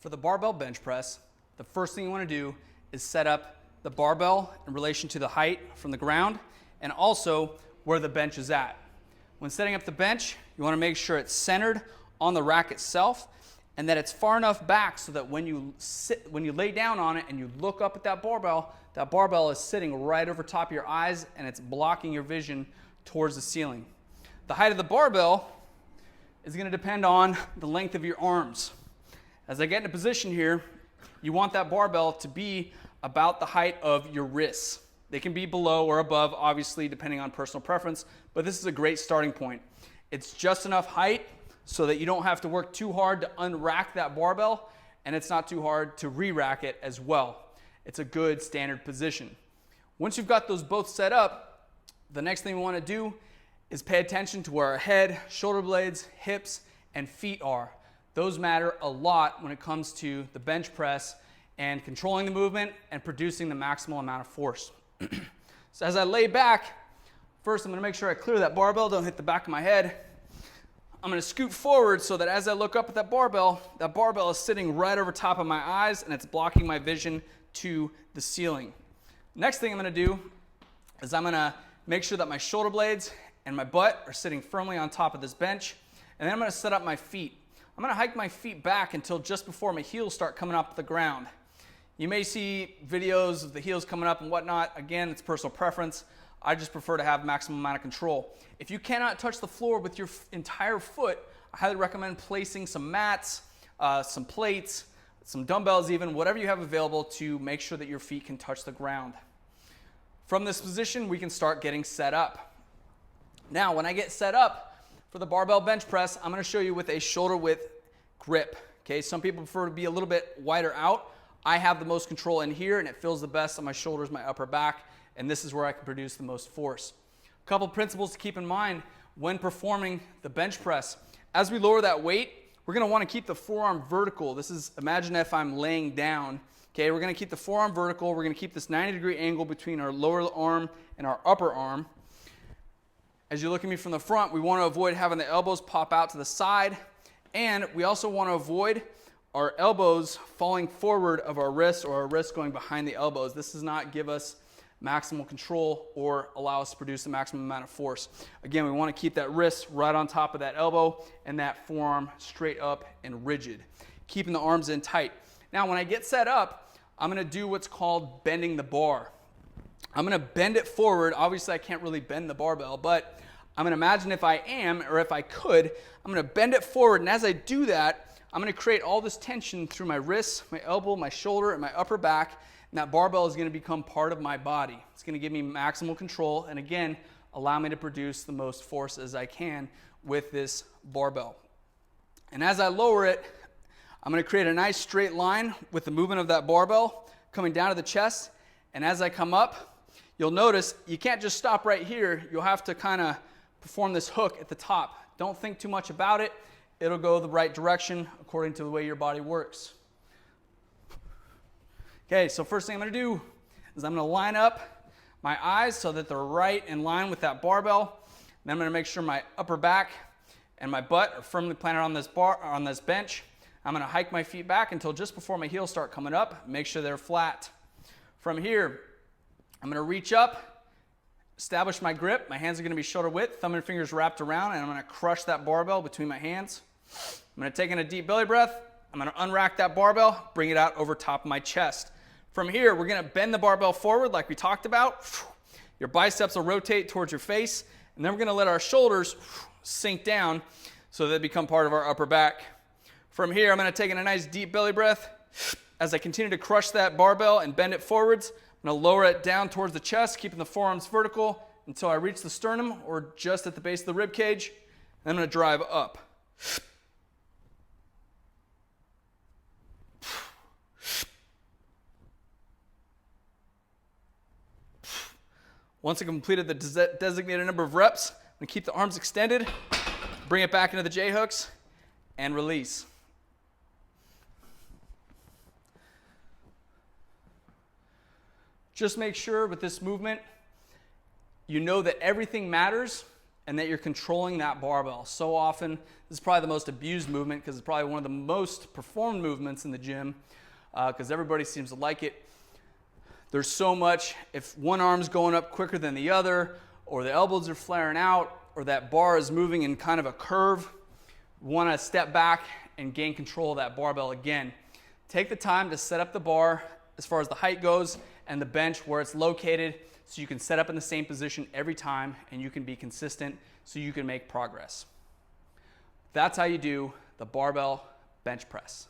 For the barbell bench press, the first thing you want to do is set up the barbell in relation to the height from the ground and also where the bench is at. When setting up the bench, you want to make sure it's centered on the rack itself and that it's far enough back so that when you lay down on it and you look up at that barbell is sitting right over top of your eyes and it's blocking your vision towards the ceiling. The height of the barbell is going to depend on the length of your arms. As I get into position here, you want that barbell to be about the height of your wrists. They can be below or above, obviously, depending on personal preference, but this is a great starting point. It's just enough height so that you don't have to work too hard to unrack that barbell, and it's not too hard to re-rack it as well. It's a good standard position. Once you've got those both set up, the next thing we want to do is pay attention to where our head, shoulder blades, hips, and feet are. Those matter a lot when it comes to the bench press and controlling the movement and producing the maximal amount of force. So as I lay back, first I'm going to make sure I clear that barbell, don't hit the back of my head. I'm going to scoot forward so that as I look up at that barbell is sitting right over top of my eyes and it's blocking my vision to the ceiling. Next thing I'm going to do is I'm going to make sure that my shoulder blades and my butt are sitting firmly on top of this bench, and then I'm going to set up my feet. I'm going to hike my feet back until just before my heels start coming up the ground. You may see videos of the heels coming up and whatnot. Again, it's personal preference. I just prefer to have maximum amount of control. If you cannot touch the floor with your entire foot, I highly recommend placing some mats, some plates, some dumbbells even, whatever you have available to make sure that your feet can touch the ground. From this position, we can start getting set up. Now, when I get set up for the barbell bench press, I'm going to show you with a shoulder width grip. Okay, some people prefer to be a little bit wider out. I have the most control in here and it feels the best on my shoulders, my upper back, and this is where I can produce the most force. A couple principles to keep in mind when performing the bench press. As we lower that weight, we're going to want to keep the forearm vertical. This is, imagine if I'm laying down. Okay, we're going to keep the forearm vertical. We're going to keep this 90-degree angle between our lower arm and our upper arm. As you look at me from the front, we want to avoid having the elbows pop out to the side, and we also want to avoid our elbows falling forward of our wrists or our wrists going behind the elbows. This does not give us maximal control or allow us to produce the maximum amount of force. Again, we want to keep that wrist right on top of that elbow and that forearm straight up and rigid, keeping the arms in tight. Now, when I get set up, I'm going to do what's called bending the bar. I'm going to bend it forward. Obviously, I can't really bend the barbell, but I'm going to imagine if I am, or if I could, I'm going to bend it forward, and as I do that, I'm going to create all this tension through my wrists, my elbow, my shoulder, and my upper back, and that barbell is going to become part of my body. It's going to give me maximal control, and again, allow me to produce the most force as I can with this barbell. And as I lower it, I'm going to create a nice straight line with the movement of that barbell coming down to the chest, and as I come up, you'll notice you can't just stop right here. You'll have to kind of perform this hook at the top. Don't think too much about it. It'll go the right direction according to the way your body works. Okay, so first thing I'm going to do is I'm going to line up my eyes so that they're right in line with that barbell. Then I'm going to make sure my upper back and my butt are firmly planted on this bench. I'm going to hike my feet back until just before my heels start coming up. Make sure they're flat. From here, I'm going to reach up, establish my grip. My hands are going to be shoulder width, thumb and fingers wrapped around, and I'm going to crush that barbell between my hands. I'm going to take in a deep belly breath. I'm going to unrack that barbell, bring it out over top of my chest. From here, we're going to bend the barbell forward like we talked about. Your biceps will rotate towards your face, and then we're going to let our shoulders sink down so they become part of our upper back. From here, I'm going to take in a nice deep belly breath. As I continue to crush that barbell and bend it forwards, I'm going to lower it down towards the chest, keeping the forearms vertical until I reach the sternum or just at the base of the rib cage. And I'm going to drive up. Once I completed the designated number of reps, I'm going to keep the arms extended, bring it back into the J-hooks, and release. Just make sure with this movement, you know that everything matters and that you're controlling that barbell. So often, this is probably the most abused movement because it's probably one of the most performed movements in the gym because everybody seems to like it. There's so much, if one arm's going up quicker than the other, or the elbows are flaring out, or that bar is moving in kind of a curve, you want to step back and gain control of that barbell again. Take the time to set up the bar as far as the height goes and the bench where it's located so you can set up in the same position every time and you can be consistent so you can make progress. That's how you do the barbell bench press.